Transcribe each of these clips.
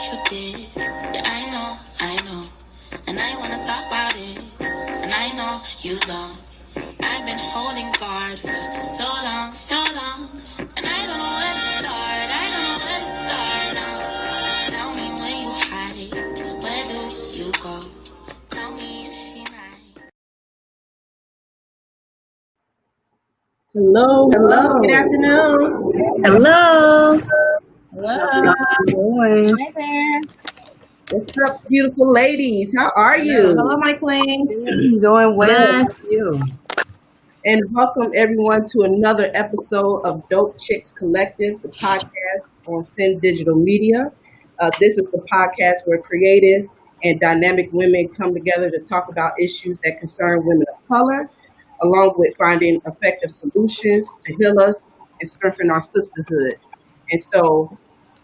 you did. Yeah, I know. And I wanna talk about it. And I know you don't. I've been holding guard for so long. And I don't know where to start now. Tell me when you hide, where do you go? Tell me is she nice? Hello. Good afternoon. Hello. Hello. Doing? Hi there. What's up, beautiful ladies? How are you? Hello, my queen. Doing well. Yes. How are you? And welcome everyone to another episode of Dope Chycks Collective, the podcast on CIN-DIGITAL MEDIA. This is the podcast where creative and dynamic women come together to talk about issues that concern women of color, along with finding effective solutions to heal us and strengthen our sisterhood. And so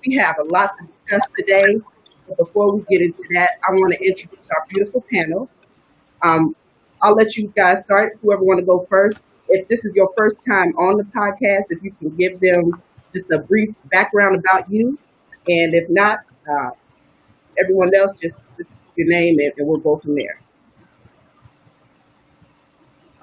we have a lot to discuss today. But before we get into that, I want to introduce our beautiful panel. I'll let you guys start, whoever want to go first. If this is your first time on the podcast, if you can give them just a brief background about you. And if not, everyone else, just your name and we'll go from there.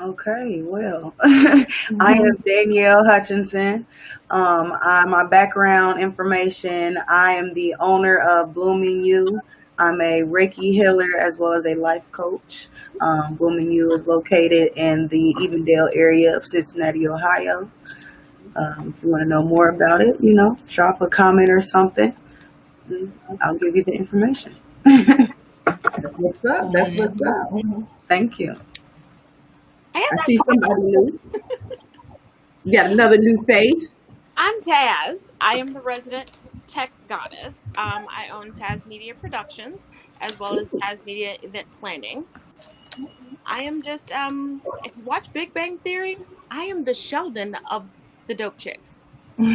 Okay, well, I am Danielle Hutchinson. My background information, I am the owner of Blooming You. I'm a Reiki healer as well as a life coach. Blooming You is located in the Evendale area of Cincinnati, Ohio. If you want to know more about it, drop a comment or something. I'll give you the information. That's what's up. Thank you. I see somebody new. You got another new face. I'm Taz. I am the resident tech goddess. I own Taz Media Productions as well as Taz Media Event Planning. I am just, if you watch Big Bang Theory, I am the Sheldon of the Dope Chicks. I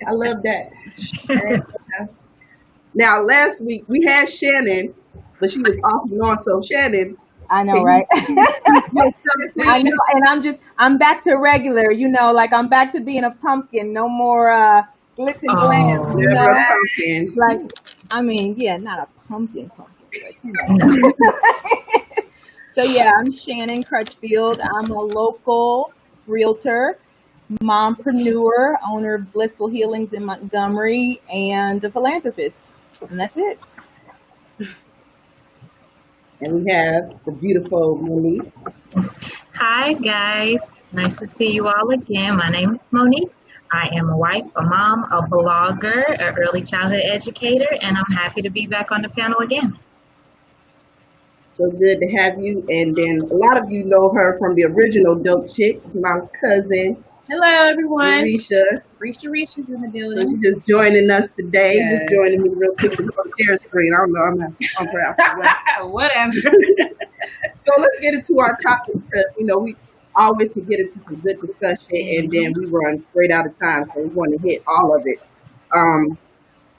love that. Now, last week we had Shannon, but she was off and on. So, Shannon. I know, right? I know, and I'm back to regular, like I'm back to being a pumpkin. No more glitz and glam. Never a pumpkin. Like, not a pumpkin. But, So yeah, I'm Shannon Crutchfield. I'm a local realtor, mompreneur, owner of Blissful Healings in Montgomery, and a philanthropist. And that's it. And we have the beautiful Monique. Hi, guys. Nice to see you all again. My name is Monique. I am a wife, a mom, a blogger, an early childhood educator, and I'm happy to be back on the panel again. So good to have you. And then a lot of you know her from the original Dope Chicks, my cousin. Hello, everyone. Risha's in the building. So she's just joining us today. Yes. Just joining me real quick on the share screen. I don't know. I'm not on her after Whatever. So let's get into our topics because, we always can get into some good discussion and then we run straight out of time. So we want to hit all of it.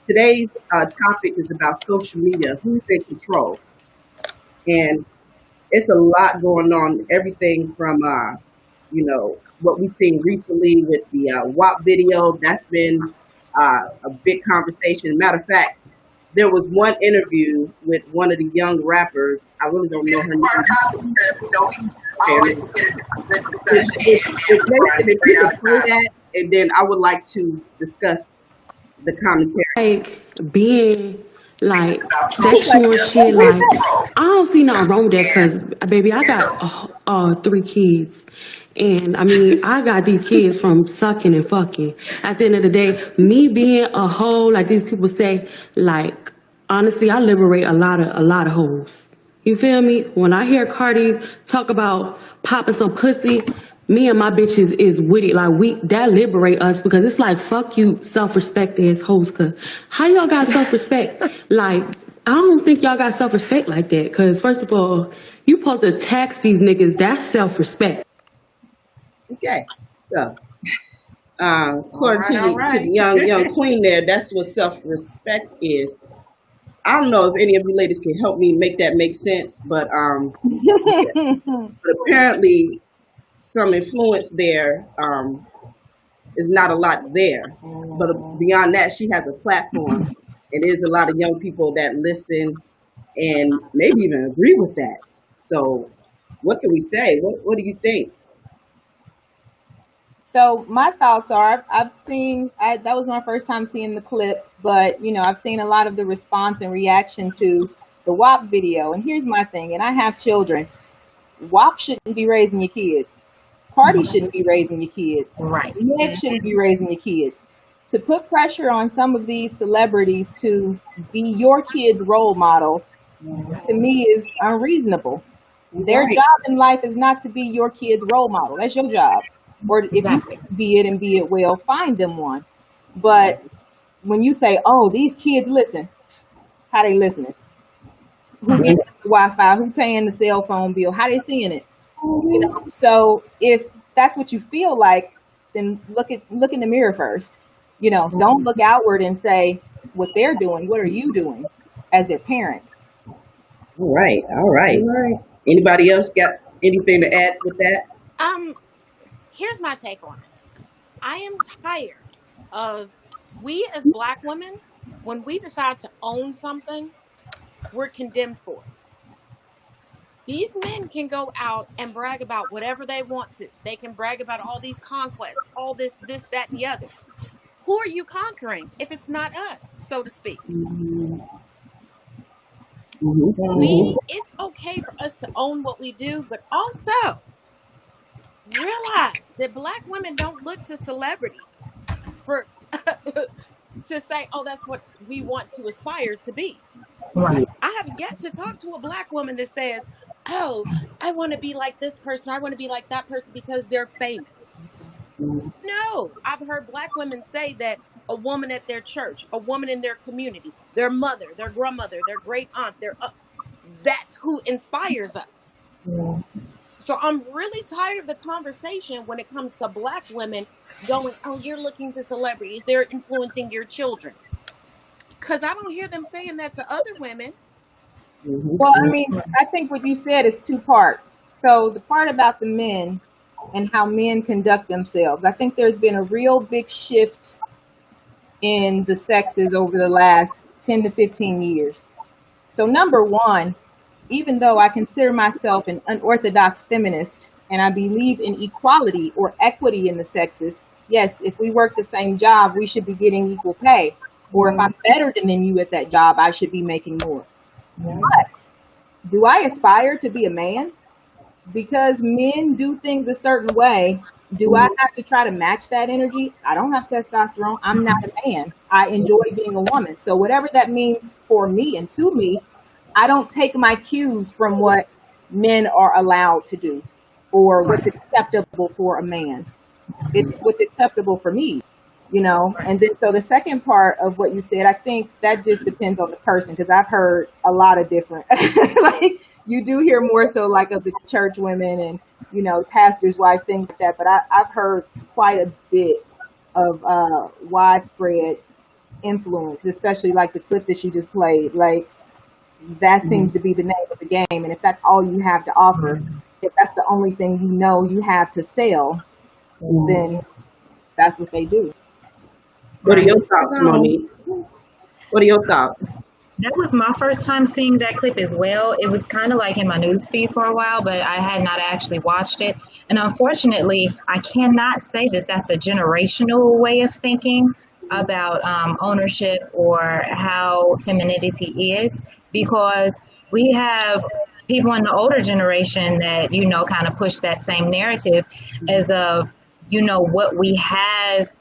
Today's topic is about social media. Who's in control? And it's a lot going on. Everything from, what we've seen recently with the WAP video. That's been a big conversation. Matter of fact, there was one interview with one of the young rappers. I really don't know her name. And then I would like to discuss the commentary. Like being like sexual and shit, like I don't see nothing wrong with that because baby, I got 3 kids. And I got these kids from sucking and fucking. At the end of the day, me being a hoe, like these people say, like honestly, I liberate a lot of hoes. You feel me? When I hear Cardi talk about popping some pussy, me and my bitches is with it. Like that liberate us because it's like fuck you, self-respect as hoes. Cause how y'all got self-respect? Like I don't think y'all got self-respect like that. Cause first of all, you supposed to tax these niggas. That's self-respect. Okay, so according to the young queen there, that's what self-respect is. I don't know if any of you ladies can help me make that make sense, but but apparently some influence there is not a lot there. But beyond that, she has a platform. And there's a lot of young people that listen and maybe even agree with that. So what can we say? What do you think? So my thoughts are, that was my first time seeing the clip, but I've seen a lot of the response and reaction to the WAP video. And here's my thing, and I have children. WAP shouldn't be raising your kids. Cardi shouldn't be raising your kids. Right. Nick shouldn't be raising your kids. To put pressure on some of these celebrities to be your kid's role model, to me, is unreasonable. Their job in life is not to be your kid's role model. That's your job. Or if you can be it and be it well, find them one. But when you say, oh, these kids listen, how they listening? Who gets the Wi-Fi? Who paying the cell phone bill? How they seeing it? So if that's what you feel like, then look in the mirror first. Don't look outward and say what they're doing. What are you doing as their parent? All right. Anybody else got anything to add with that? Here's my take on it. I am tired of, we as Black women, when we decide to own something, we're condemned for it. These men can go out and brag about whatever they want to. They can brag about all these conquests, all this, that, and the other. Who are you conquering if it's not us, so to speak? It's okay for us to own what we do, but also realize that Black women don't look to celebrities for to say, oh, that's what we want to aspire to be. Right. I have yet to talk to a Black woman that says, oh, I want to be like this person, I want to be like that person because they're famous. No, I've heard Black women say that a woman at their church, a woman in their community, their mother, their grandmother, their great aunt, that's who inspires us. So I'm really tired of the conversation when it comes to Black women going, oh, you're looking to celebrities, they're influencing your children. Because I don't hear them saying that to other women. Well, I think what you said is two-part. So the part about the men and how men conduct themselves, I think there's been a real big shift in the sexes over the last 10 to 15 years. So number one, even though I consider myself an unorthodox feminist and I believe in equality or equity in the sexes, yes, if we work the same job, we should be getting equal pay. Or if I'm better than you at that job, I should be making more. But do I aspire to be a man? Because men do things a certain way. Do I have to try to match that energy? I don't have testosterone. I'm not a man. I enjoy being a woman. So whatever that means for me and to me, I don't take my cues from what men are allowed to do or what's acceptable for a man. It's what's acceptable for me, And then so the second part of what you said, I think that just depends on the person, because I've heard a lot of different, like you do hear more so like of the church women and, pastor's wife, things like that. But I've heard quite a bit of widespread influence, especially like the clip that she just played. Like that seems to be the name of the game. And if that's all you have to offer, if that's the only thing you have to sell, then that's what they do. What are your thoughts, Monique? What are your thoughts? That was my first time seeing that clip as well. It was kind of like in my news feed for a while, but I had not actually watched it. And unfortunately, I cannot say that that's a generational way of thinking about ownership or how femininity is, because we have people in the older generation that, kind of push that same narrative as of, what we have.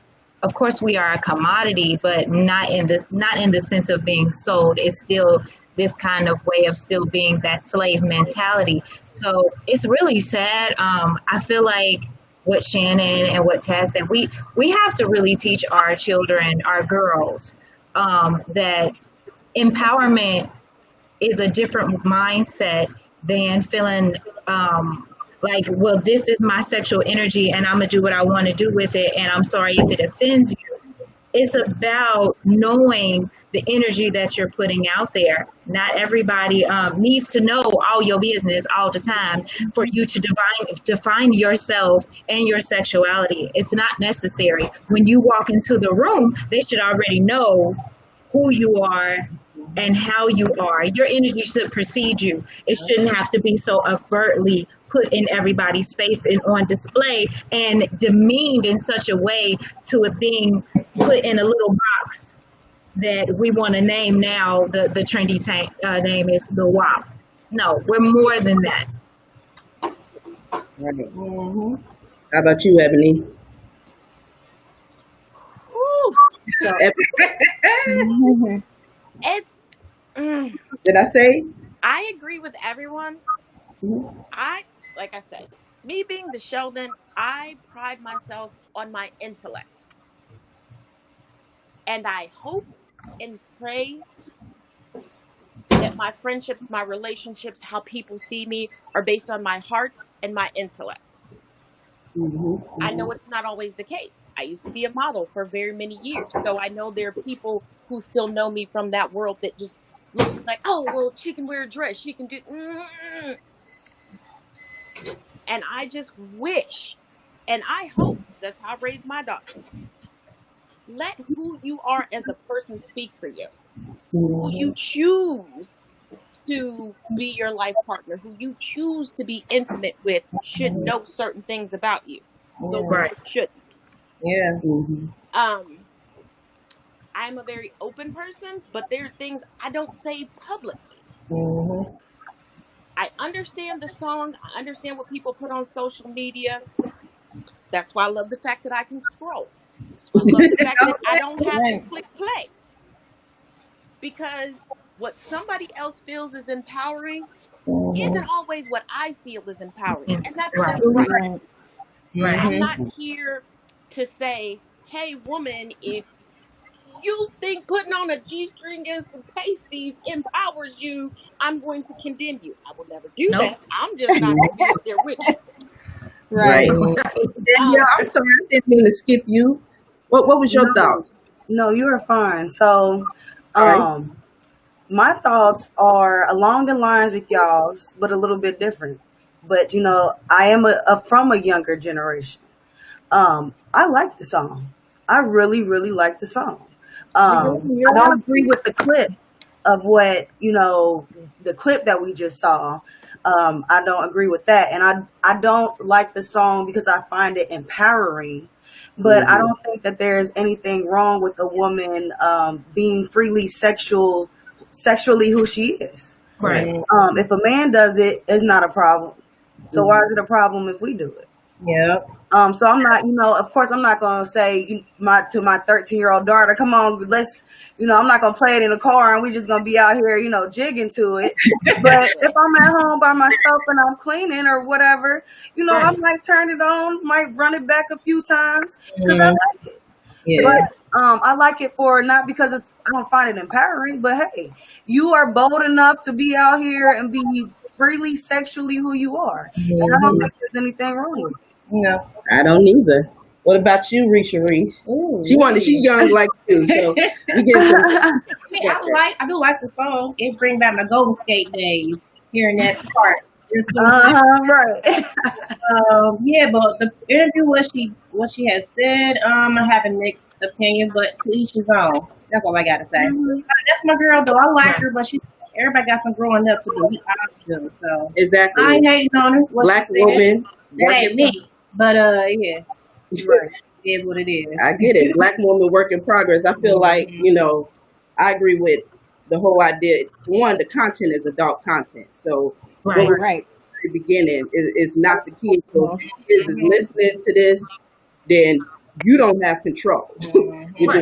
Of course, we are a commodity, but not in the sense of being sold. It's still this kind of way of still being that slave mentality. So it's really sad. I feel like what Shannon and what Taz said, we have to really teach our children, our girls, that empowerment is a different mindset than feeling like, well, this is my sexual energy and I'm going to do what I want to do with it. And I'm sorry if it offends you. it's about knowing the energy that you're putting out there. Not everybody needs to know all your business all the time for you to define yourself and your sexuality. It's not necessary. When you walk into the room, they should already know who you are and how you are. Your energy should precede you. It shouldn't have to be so overtly put in everybody's face and on display and demeaned in such a way to it being put in a little box that we want to name now. The trendy name is the WAP. No, we're more than that. Right. How about you, Ebony? Ooh, Ebony, it's. did I say? I agree with everyone. Mhm. Like I said, me being the Sheldon, I pride myself on my intellect. And I hope and pray that my friendships, my relationships, how people see me are based on my heart and my intellect. I know it's not always the case. I used to be a model for very many years. So I know there are people who still know me from that world that just look like, oh, well, she can wear a dress. She can do... And I just wish, and I hope, that's how I raise my daughter. Let who you are as a person speak for you. Who you choose to be your life partner, who you choose to be intimate with, should know certain things about you. The world shouldn't. Yeah. I'm a very open person, but there are things I don't say publicly. I understand the song. I understand what people put on social media. That's why I love the fact that I can scroll. That's why I love the fact that I don't have to click play. Because what somebody else feels is empowering isn't always what I feel is empowering. And that's right. I'm not here to say, hey, woman, if you think putting on a G-string and some pasties empowers you, I'm going to condemn you. I will never do that. I'm just not convinced they're with you. Right. Danielle, I'm sorry, I didn't mean to skip you. What was your thoughts? No, you are fine. So, my thoughts are along the lines with y'all's, but a little bit different. But I am from a younger generation. I like the song. I really, really like the song. I don't agree with the clip of what the clip that we just saw. I don't agree with that, and I don't like the song because I find it empowering. But I don't think that there's anything wrong with a woman being freely sexually who she is. Right. If a man does it, it's not a problem. So why is it a problem if we do it? Yep. So I'm not, of course, I'm not going to say to my 13-year-old daughter, come on, let's, I'm not going to play it in the car and we just going to be out here, jigging to it. But if I'm at home by myself and I'm cleaning or whatever, I might turn it on, might run it back a few times because I like it. Yeah. But I like it for not because I don't find it empowering, but hey, you are bold enough to be out here and be freely sexually who you are. And I don't think there's anything wrong with it. No, I don't either. What about you, Risha Reese? She's young like you, so we get some. I do like the song. It brings back my Golden Skate days. Hearing that part. Right. Yeah, but the interview, what she has said, I have a mixed opinion, but to each his own. That's all I gotta say. That's my girl, though. I like her, but everybody got some growing up to do. We all do. So exactly. I ain't hating on her. Black woman. That ain't me. But yeah. Right. It is what it is. I get it. Black woman work in progress. I feel like, I agree with the whole idea. One, the content is adult content. So what we're saying at the beginning is not the kids. So if the kids is listening to this, then you don't have control, which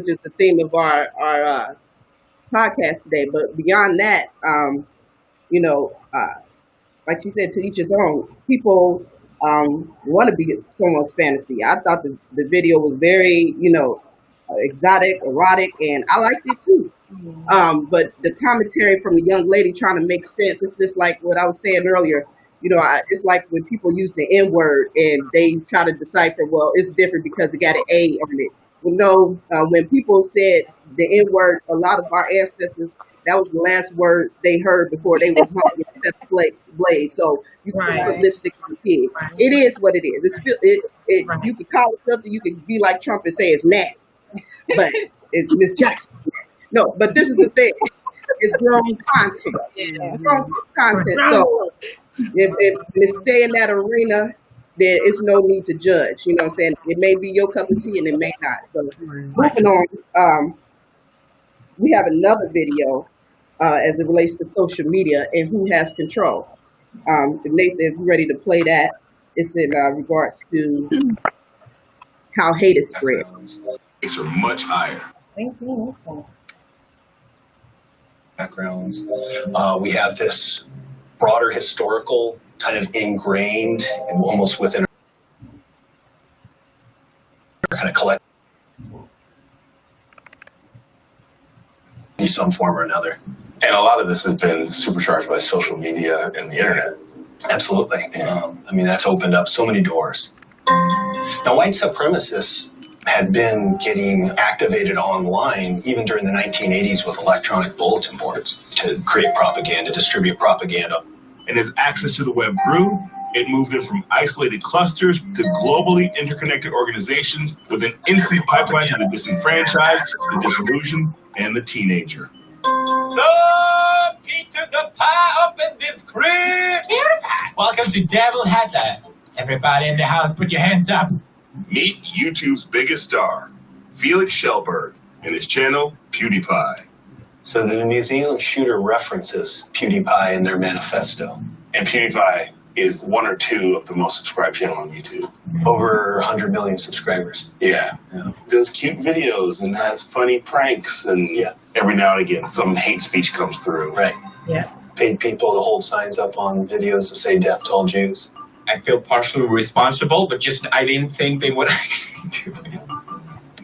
is the theme of our podcast today. But beyond that, like you said, to each his own. People want to be someone's fantasy. I thought the video was very, exotic, erotic, and I liked it too. But the commentary from the young lady trying to make sense, it's just like what I was saying earlier. It's like when people use the N-word and they try to decipher, well, it's different because it got an A on it. know, when people said the N word, a lot of our ancestors, that was the last words they heard before they was hung with a blade. So you can put Right. lipstick on the kid. Right. It is what it is. Right. You can call it something. You can be like Trump and say it's nasty, but it's Miss Jackson. No, but this is the thing. It's grown content. It's grown content. So if it stay in that arena, then it's no need to judge. You know what I'm saying? It may be your cup of tea and it may not. So moving on, we have another video as it relates to social media and who has control. If Nathan, if you're ready to play that, it's in regards to how hate is spread. Stakes are much higher. Backgrounds. We have this broader historical kind of ingrained and almost within our kind of collective in some form or another. And a lot of this has been supercharged by social media and the internet. Absolutely. I mean, that's opened up so many doors. Now, white supremacists had been getting activated online even during the 1980s with electronic bulletin boards to create propaganda, distribute propaganda. And as access to the web grew, it moved them from isolated clusters to globally interconnected organizations with an instant pipeline to the disenfranchised, the disillusioned, and the teenager. So, Peter the Pie up in this crib. Welcome to Devil Hatter. Everybody in the house, put your hands up. Meet YouTube's biggest star, Felix Schellberg, and his channel, PewDiePie. So the New Zealand shooter references PewDiePie in their manifesto. And PewDiePie is one or two of the most subscribed channel on YouTube. Over 100 million subscribers. Yeah. Does cute videos and has funny pranks, and every now and again some hate speech comes through. Right. Yeah. Paid people to hold signs up on videos that say death to all Jews. I feel partially responsible, but just I didn't think they would actually do it.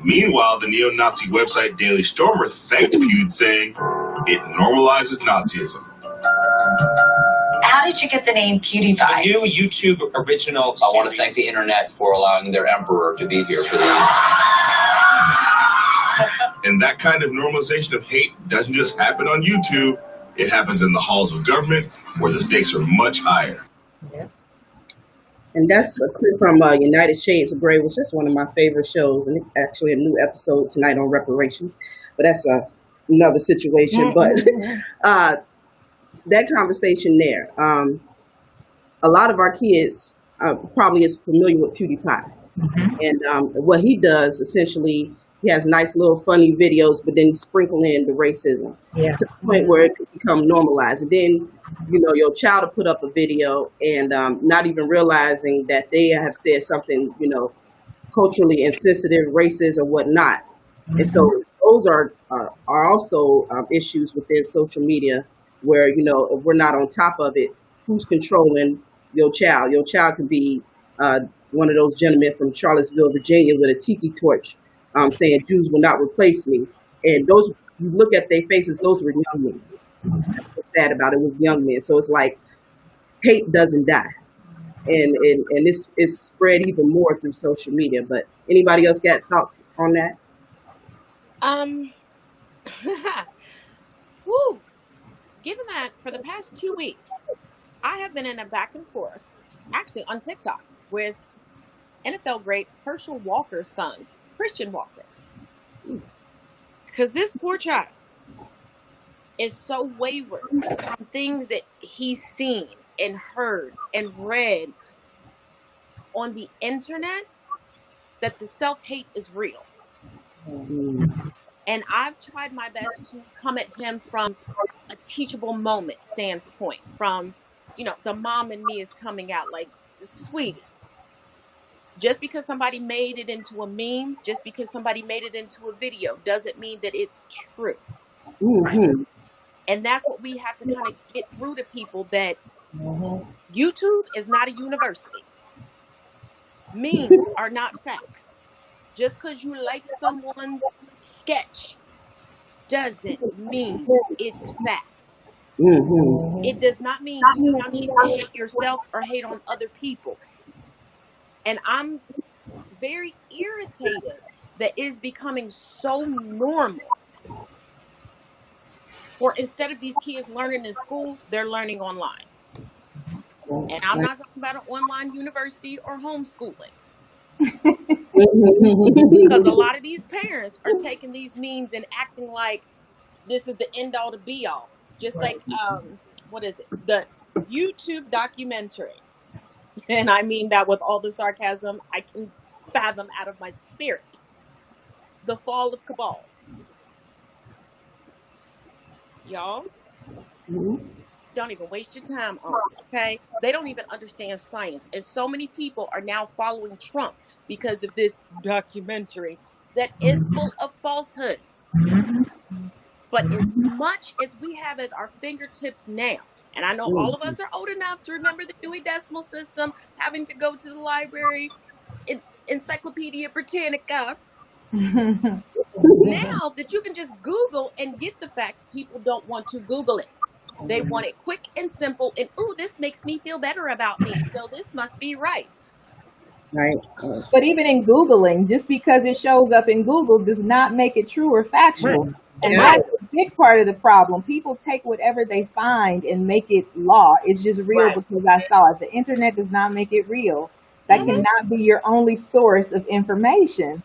Meanwhile, the neo-Nazi website Daily Stormer thanked Pewd, saying it normalizes Nazism. How did you get the name PewDiePie? New YouTube original I want to thank the internet for allowing their emperor to be here for the And that kind of normalization of hate doesn't just happen on YouTube. It happens in the halls of government, where the stakes are much higher. And that's a clip from United Shades of Grey, which is one of my favorite shows, and actually a new episode tonight on reparations. But that's another situation. But that conversation there, a lot of our kids probably is familiar with PewDiePie. And what he does, essentially, he has nice little funny videos, but then he sprinkle in the racism to the point where it could become normalized. And then, you know, your child will put up a video and not even realizing that they have said something, you know, culturally insensitive, racist, or whatnot. And so those are also issues within social media where, you know, if we're not on top of it, who's controlling your child? Your child could be one of those gentlemen from Charlottesville, Virginia, with a tiki torch saying Jews will not replace me. And those, you look at their faces, those were young men. What's sad about it was young men. So it's like hate doesn't die. And it's spread even more through social media. But anybody else got thoughts on that? Woo. Given that for the past 2 weeks, I have been in a back and forth, actually on TikTok, with NFL great Herschel Walker's son, Christian Walker. Because this poor child is so wayward from things that he's seen and heard and read on the internet that the self-hate is real. And I've tried my best to come at him from a teachable moment standpoint, from, you know, the mom in me is coming out like, sweetie, just because somebody made it into a meme, just because somebody made it into a video, doesn't mean that it's true. And that's what we have to kind of get through to people, that YouTube is not a university. Memes are not facts. Just because you like someone's sketch doesn't mean it's fact. It does not mean you don't need to hate yourself or hate on other people. And I'm very irritated that is becoming so normal. Or instead of these kids learning in school, they're learning online. And I'm not talking about an online university or homeschooling. Because a lot of these parents are taking these memes and acting like this is the end all to be all. Just like, what is it? The YouTube documentary. And I mean that with all the sarcasm I can fathom out of my spirit. The Fall of Cabal. Y'all, don't even waste your time on it, okay? They don't even understand science. And so many people are now following Trump because of this documentary that is full of falsehoods. But as much as we have at our fingertips now, and I know all of us are old enough to remember the Dewey Decimal System, having to go to the library, Encyclopedia Britannica. Now that you can just Google and get the facts, people don't want to Google it. They want it quick and simple, and ooh, this makes me feel better about me, so this must be right. Right. But even in Googling, just because it shows up in Google does not make it true or factual. Right. And that's a big part of the problem. People take whatever they find and make it law. It's just real because I saw it. The internet does not make it real. That cannot be your only source of information.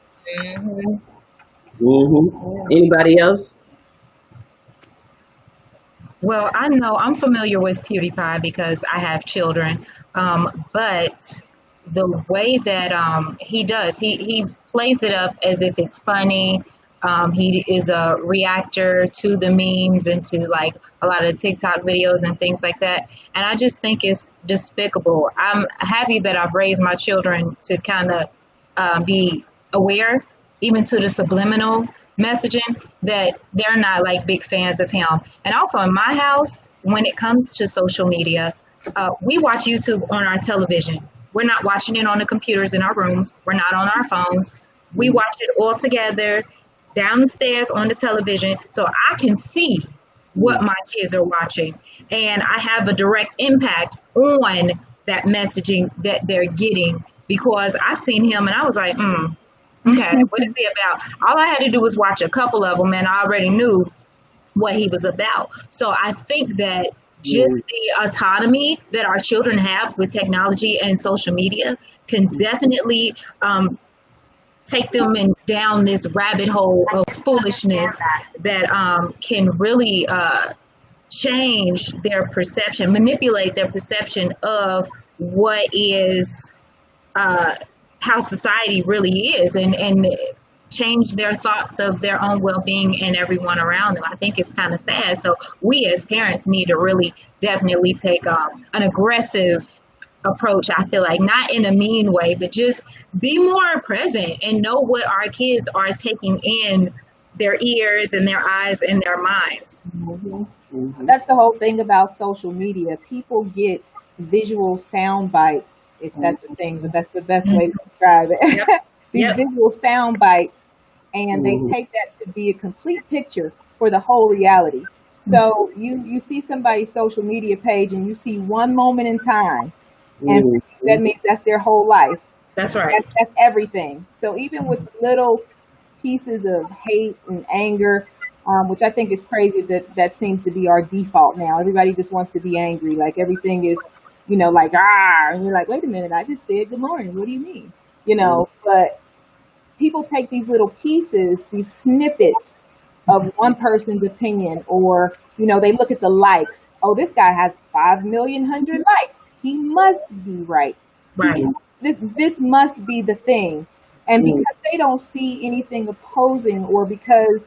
Anybody else? Well, I know I'm familiar with PewDiePie because I have children, but the way that he does, he plays it up as if it's funny. He is a reactor to the memes and to like a lot of the TikTok videos and things like that. And I just think it's despicable. I'm happy that I've raised my children to kind of be aware, even to the subliminal messaging, that they're not like big fans of him. And also in my house, when it comes to social media, we watch YouTube on our television. We're not watching it on the computers in our rooms. We're not on our phones. We watch it all together down the stairs on the television, so I can see what my kids are watching. And I have a direct impact on that messaging that they're getting, because I've seen him and I was like, okay, what is he about? All I had to do was watch a couple of them and I already knew what he was about. So I think that just the autonomy that our children have with technology and social media can definitely take them down this rabbit hole of foolishness that can really change their perception, manipulate their perception of what is how society really is, and change their thoughts of their own well-being and everyone around them. I think it's kind of sad. So we as parents need to really definitely take an aggressive approach. I feel like, not in a mean way, but just be more present and know what our kids are taking in their ears and their eyes and their minds. That's the whole thing about social media. People get visual sound bites, if that's a thing, but that's the best way to describe it. These visual sound bites, and they take that to be a complete picture for the whole reality. So you see somebody's social media page and you see one moment in time, and that means that's their whole life. That's right. That's everything. So even with little pieces of hate and anger, which I think is crazy that seems to be our default now. Everybody just wants to be angry. Like everything is, like, and you're like, wait a minute, I just said good morning. What do you mean? But people take these little pieces, these snippets of one person's opinion, or, they look at the likes. Oh, this guy has 5,100,000 likes. He must be right. Right. This must be the thing. And because they don't see anything opposing, or because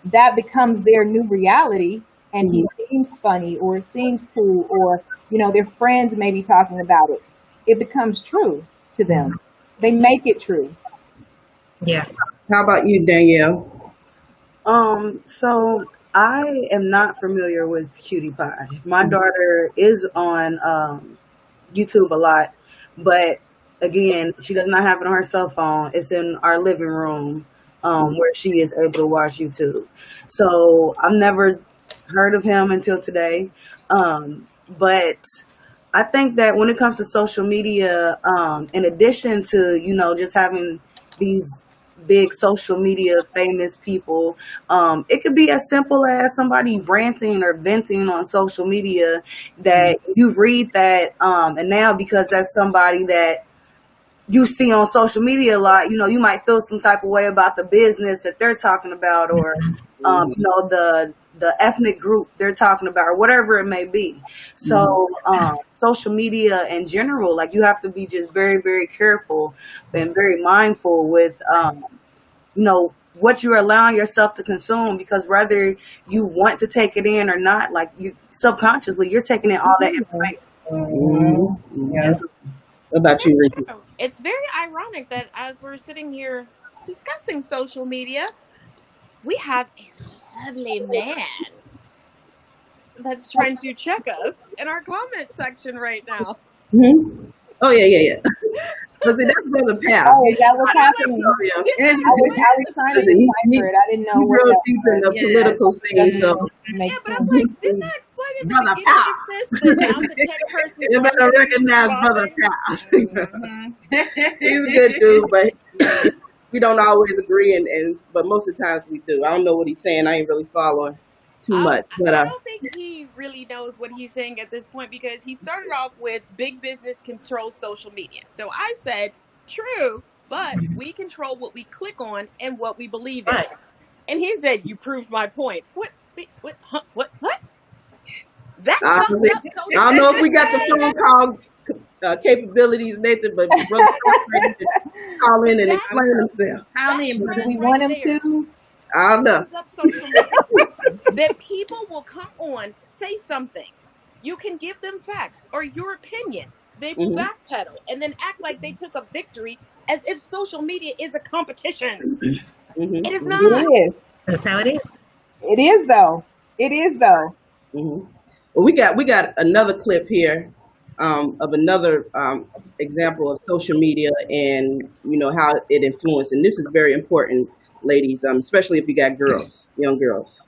that becomes their new reality, and he seems funny or it seems cool, or, their friends may be talking about it, it becomes true to them. They make it true. Yeah. How about you, Danielle? So I am not familiar with PewDiePie. My daughter is on YouTube a lot, but again, she does not have it on her cell phone. It's in our living room where she is able to watch YouTube. So I've never heard of him until today. But I think that when it comes to social media, in addition to, just having these big social media famous people. It could be as simple as somebody ranting or venting on social media that you read that, and now because that's somebody that you see on social media a lot, you might feel some type of way about the business that they're talking about, or the ethnic group they're talking about, or whatever it may be. So social media in general, like, you have to be just very, very careful and very mindful with what you're allowing yourself to consume, because whether you want to take it in or not, like, you subconsciously, you're taking in all that information. Yeah. What about you, Ricky? It's very ironic that as we're sitting here discussing social media, we have a lovely man that's trying to check us in our comment section right now. Oh, yeah. But see, that's Brother Pat. Oh, is that what's happening? I was trying to decipher it. I didn't know what real that deep in the political scene, so. Yeah, but I'm like, didn't I explain it? Brother Pat. You better recognize Brother Pat. He's a good dude, but we don't always agree, but most of the times we do. I don't know what he's saying. I ain't really following too much. But I don't think he really knows what he's saying at this point, because he started off with big business controls social media. So I said, true, but we control what we click on and what we believe in. And he said, you proved my point. What? That's I don't know if we got the phone call capabilities, Nathan, but Brother call in and explain himself. Do we want him to? I don't know. That people will come on, say something. You can give them facts or your opinion. They will backpedal and then act like they took a victory, as if social media is a competition. It is not. It is. That's how it is. It is though. It is though. Well, we got another clip here of another example of social media and how it influenced. And this is very important, ladies, especially if you got girls, young girls.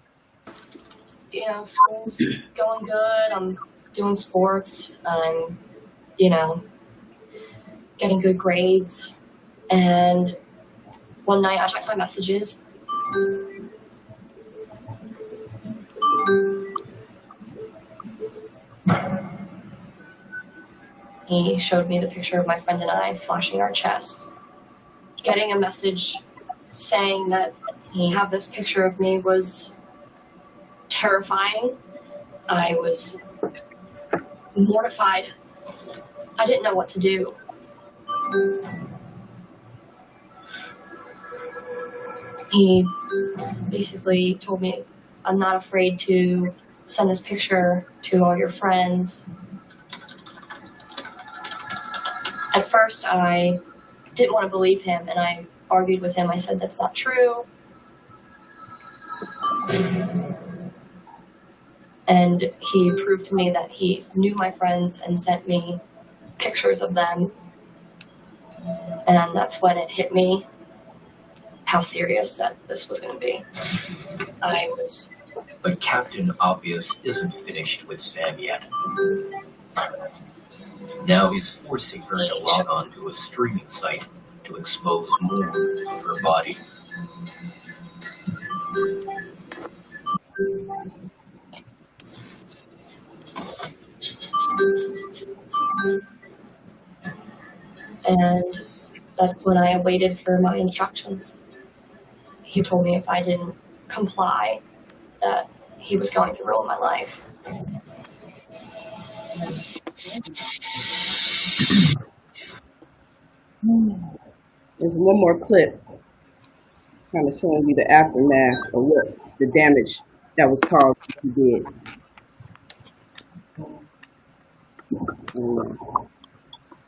School's going good. I'm doing sports. I'm, getting good grades. And one night I checked my messages. He showed me the picture of my friend and I flashing our chests. Getting a message saying that he had this picture of me was terrifying. I was mortified. I didn't know what to do. He basically told me, I'm not afraid to send this picture to all your friends. At first, I didn't want to believe him, and I argued with him. I said, that's not true. And he proved to me that he knew my friends and sent me pictures of them. And that's when it hit me how serious that this was going to be. But Captain Obvious isn't finished with Sam yet. Now he's forcing her to log on to a streaming site to expose more of her body. And that's when I waited for my instructions. He told me if I didn't comply, that he was going to ruin my life. There's one more clip kind of showing you the aftermath of what the damage that was caused he did.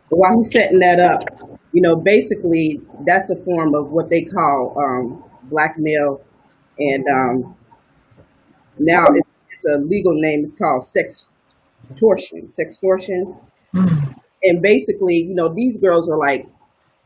But while he's setting that up, basically that's a form of what they call blackmail, and now it's a legal name. It's called sextortion. And basically, these girls are like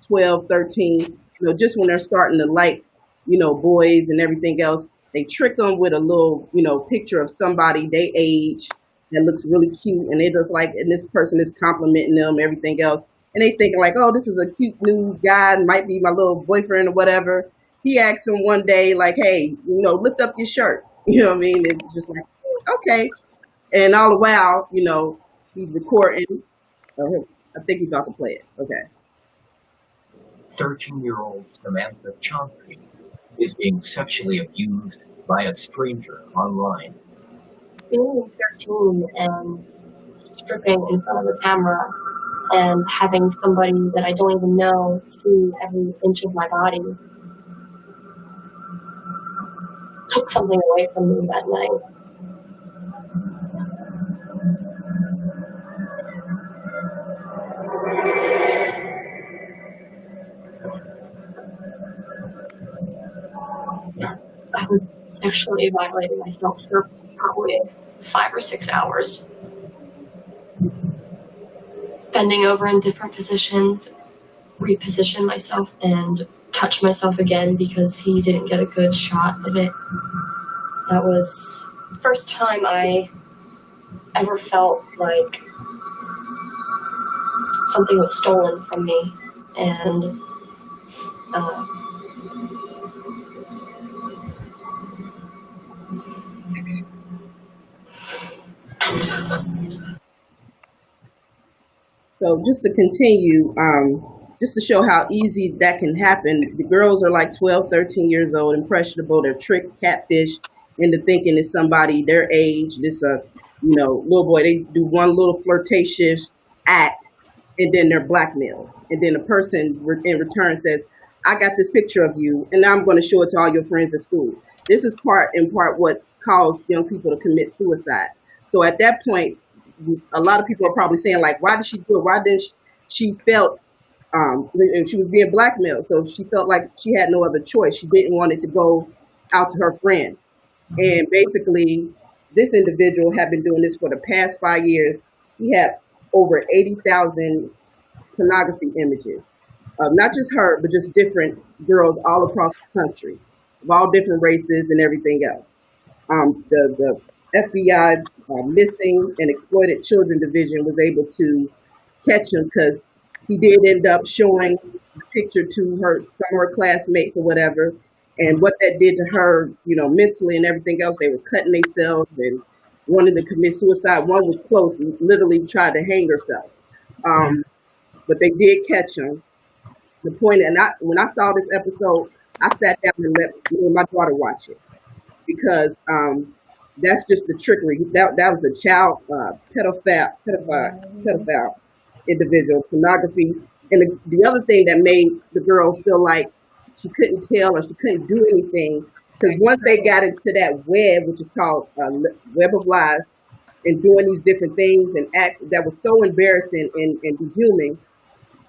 12, 13, just when they're starting to like, boys and everything else, they trick them with a little, picture of somebody they age that looks really cute, and they just like, and this person is complimenting them, everything else, and they thinking like, oh, this is a cute new guy, might be my little boyfriend or whatever. He asked him one day, like, hey, lift up your shirt. You know what I mean? It's just like, okay. And all the while, he's recording. I think he's about to play it. Okay. 13-year-old Samantha Chauncey is being sexually abused by a stranger online. Being 13 and stripping in front of the camera and having somebody that I don't even know see every inch of my body took something away from me that night. I was sexually violating myself for probably 5 or 6 hours. Bending over in different positions, reposition myself and touch myself again because he didn't get a good shot of it. That was the first time I ever felt like something was stolen from me. And so just to continue, just to show how easy that can happen, the girls are like 12, 13 years old, impressionable. They're tricked, catfish into thinking it's somebody their age. This, little boy, they do one little flirtatious act, and then they're blackmailed. And then the person in return says, I got this picture of you, and now I'm going to show it to all your friends at school. This is part what caused young people to commit suicide. So at that point, a lot of people are probably saying, like, why did she do it? Why didn't she felt she was being blackmailed, so she felt like she had no other choice. She didn't want it to go out to her friends. And basically, this individual had been doing this for the past 5 years. He had over 80,000 pornography images, not just her, but just different girls all across the country, of all different races and everything else. The FBI Missing and Exploited Children Division was able to catch him because he did end up showing the picture to some of her classmates or whatever, and what that did to her, mentally and everything else. They were cutting themselves and wanted to commit suicide. One was close, literally tried to hang herself. But they did catch him. The point, and when I saw this episode, I sat down and let my daughter watch it because that's just the trickery. That was a child pedophile individual, pornography. And the other thing that made the girl feel like she couldn't tell or she couldn't do anything, because once they got into that web, which is called Web of Lies, and doing these different things and acts that was so embarrassing and dehuming,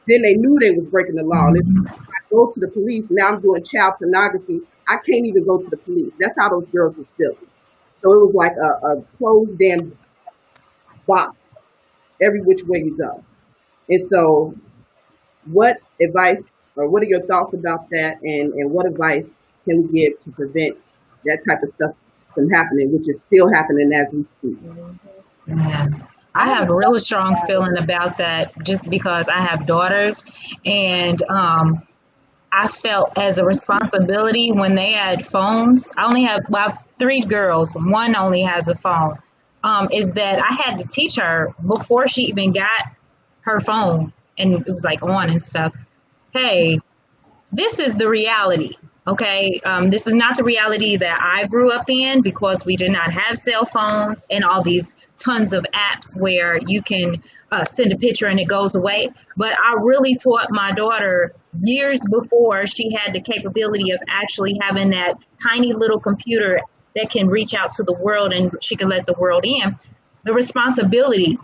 then they knew they was breaking the law. And if I go to the police, now I'm doing child pornography, I can't even go to the police. That's how those girls were feeling. So it was like a closed damn box every which way you go. And so what advice or what are your thoughts about that, and what advice can we give to prevent that type of stuff from happening, which is still happening as we speak? Yeah. I have a really strong feeling about that just because I have daughters, and I felt as a responsibility when they had phones. I have 3 girls. One only has a phone. Is that I had to teach her before she even got her phone and it was like on and stuff. Hey, this is the reality. Okay, this is not the reality that I grew up in because we did not have cell phones and all these tons of apps where you can send a picture and it goes away. But I really taught my daughter years before she had the capability of actually having that tiny little computer that can reach out to the world and she can let the world in. The responsibility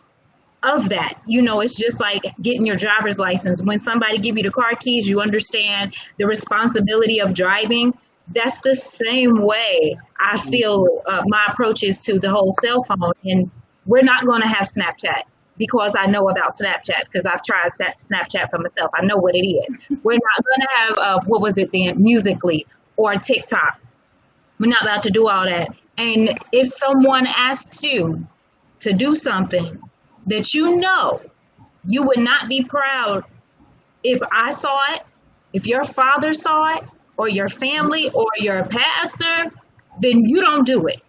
of that, it's just like getting your driver's license. When somebody give you the car keys, you understand the responsibility of driving. That's the same way I feel my approach is to the whole cell phone. And we're not going to have Snapchat because I know about Snapchat because I've tried Snapchat for myself. I know what it is. We're not going to have, Musical.ly or TikTok. We're not about to do all that. And if someone asks you to do something that you would not be proud if I saw it, if your father saw it, or your family, or your pastor, then you don't do it.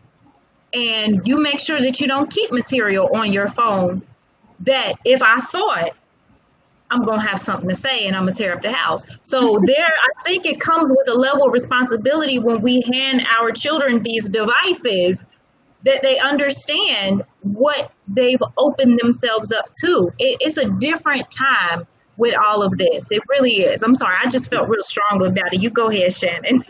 And you make sure that you don't keep material on your phone that if I saw it, I'm going to have something to say and I'm going to tear up the house. So I think it comes with a level of responsibility when we hand our children these devices, that they understand what they've opened themselves up to. It's a different time with all of this. It really is. I'm sorry. I just felt real strongly about it. You go ahead, Shannon.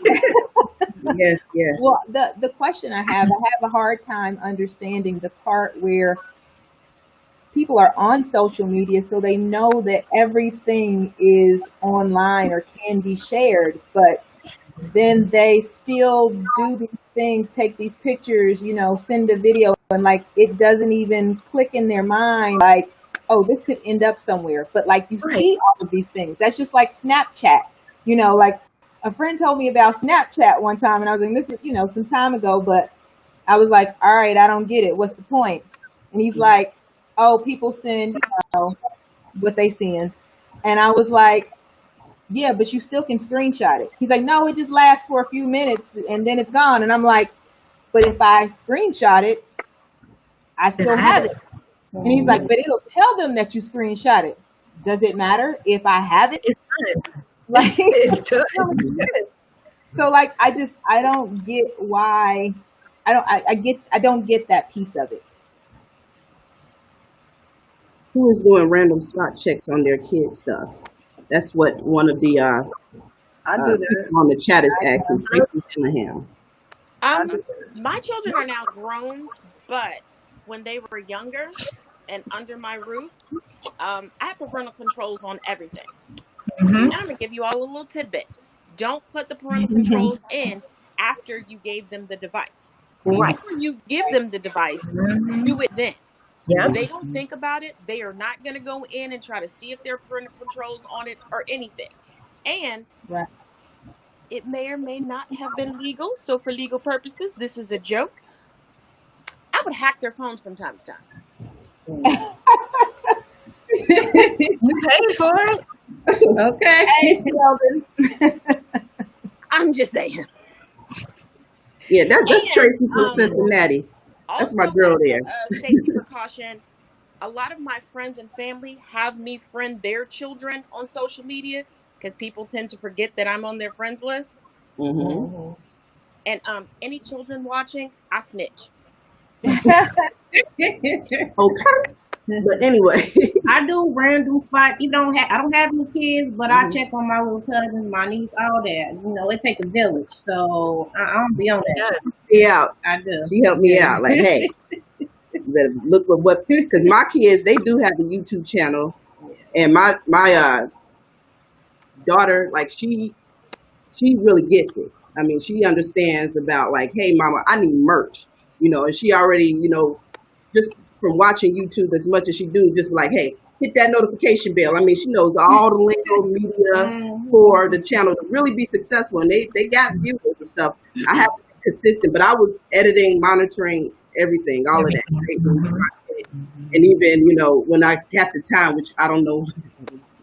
Yes. Well, the question I have a hard time understanding the part where people are on social media, so they know that everything is online or can be shared, but then they still do these things, take these pictures, send a video, and like it doesn't even click in their mind, like, oh, this could end up somewhere. But like you see all of these things. That's just like Snapchat. Like a friend told me about Snapchat one time, and I was like, this was, some time ago, but I was like, all right, I don't get it. What's the point? And he's like, oh, people send, what they send. And I was like, yeah, but you still can screenshot it. He's like, no, it just lasts for a few minutes and then it's gone. And I'm like, but if I screenshot it, I still have it. And he's like, but it'll tell them that you screenshot it. Does it matter if I have it? It's done. Like, It's done. So like, I don't get why, I don't get that piece of it. Who is doing random spot checks on their kids' stuff? That's what one of the I do that. on the chat is asking. Tracy Shanahan. My children are now grown, but when they were younger and under my roof, I have parental controls on everything. And I'm going to give you all a little tidbit. Don't put the parental controls in after you gave them the device. Right. Before you give them the device, do it then. Yep. If they don't think about it, they are not going to go in and try to see if there are parental controls on it or anything. And it may or may not have been legal. So for legal purposes, this is a joke. I would hack their phones from time to time. You paid for it? Okay. Hey, I'm just saying. Yeah, that's Tracy from Cincinnati. That's my girl there. Safety precaution. A lot of my friends and family have me friend their children on social media because people tend to forget that I'm on their friends list. Mm-hmm. And any children watching, I snitch. Okay. But anyway, I do random spot. I don't have any kids, but I check on my little cousins, my niece, all that. It take a village, so I don't be on that. Yeah, I do. She helped me out. Like, hey, you better look what because my kids, they do have a YouTube channel, and my daughter, like she really gets it. I mean, she understands about like, hey, mama, I need merch, and she already, just from watching YouTube as much as she do, just like, hey, hit that notification bell. I mean, she knows all the lingo media for the channel to really be successful, and they got viewers and stuff. I have to be consistent, but I was editing, monitoring everything, all of that. And even, when I have the time, which I don't know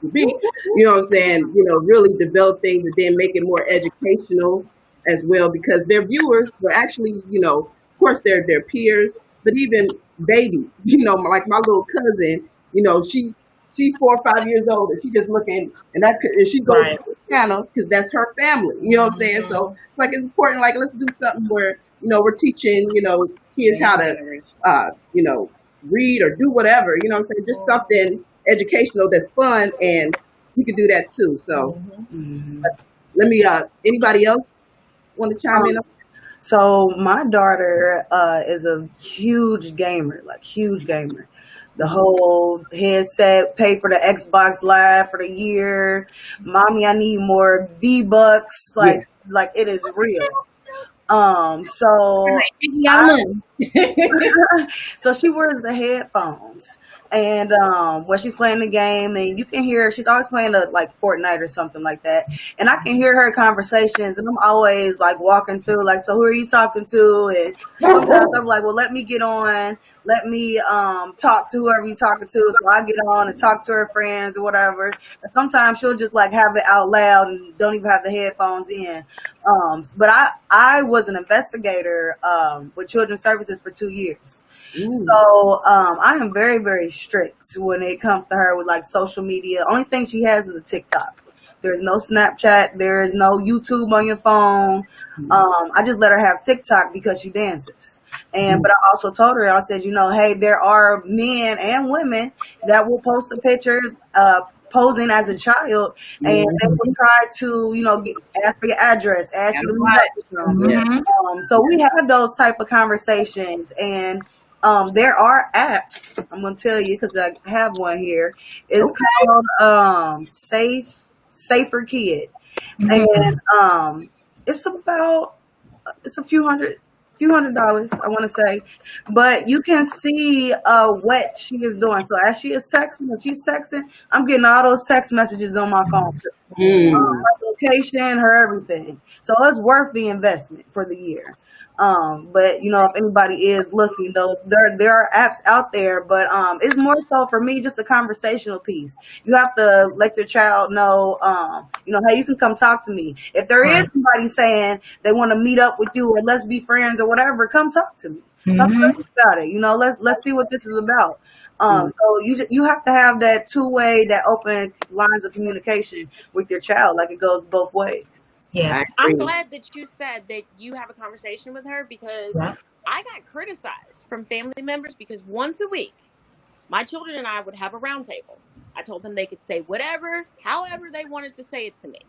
to be, what I'm saying, really develop things and then make it more educational as well, because their viewers were actually, of course, they're their peers, but even babies, like my little cousin, she's 4 or 5 years old, and she just looking, and she goes to the channel because that's her family. You know what I'm saying? So it's like it's important. Like, let's do something where we're teaching kids how to read or do whatever. You know what I'm saying? Just something educational that's fun, and you can do that too. So let me. Anybody else want to chime in? So my daughter is a huge gamer, The whole headset, pay for the Xbox Live for the year. Mommy, I need more V-Bucks. Like it is real. So she wears the headphones. friends, and when she's playing the game, and you can hear she's always playing like Fortnite or something like that, and I can hear her conversations, and I'm always like walking through like, so who are you talking to? And sometimes I'm like, well, let me get on, let me talk to whoever you're talking to, so I get on and talk to her friends or whatever. And sometimes she'll just like have it out loud and don't even have the headphones in. But I was an investigator with Children's Services for 2 years. So I am very, very strict when it comes to her with like social media. Only thing she has is a TikTok. There's no Snapchat. There is no YouTube on your phone. I just let her have TikTok because she dances. But I also told her, I said, hey, there are men and women that will post a picture posing as a child, and they will try to, ask for your address, ask you to meet up. So we have those type of conversations, and there are apps. I'm going to tell you because I have one here. It's called Safer Kid, and it's a few hundred dollars, I want to say, but you can see what she is doing. So as she is texting, if she's texting, I'm getting all those text messages on my phone, her location, her everything. So it's worth the investment for the year. But if anybody is looking, there are apps out there, but it's more so for me just a conversational piece. You have to let your child know, hey, you can come talk to me. If there is somebody saying they want to meet up with you or let's be friends or whatever, come talk to me. Come talk about it. Let's see what this is about. So you have to have that two-way, that open lines of communication with your child, like it goes both ways. Yeah, I'm glad that you said that you have a conversation with her, because I got criticized from family members because once a week, my children and I would have a round table. I told them they could say whatever, however they wanted to say it to me.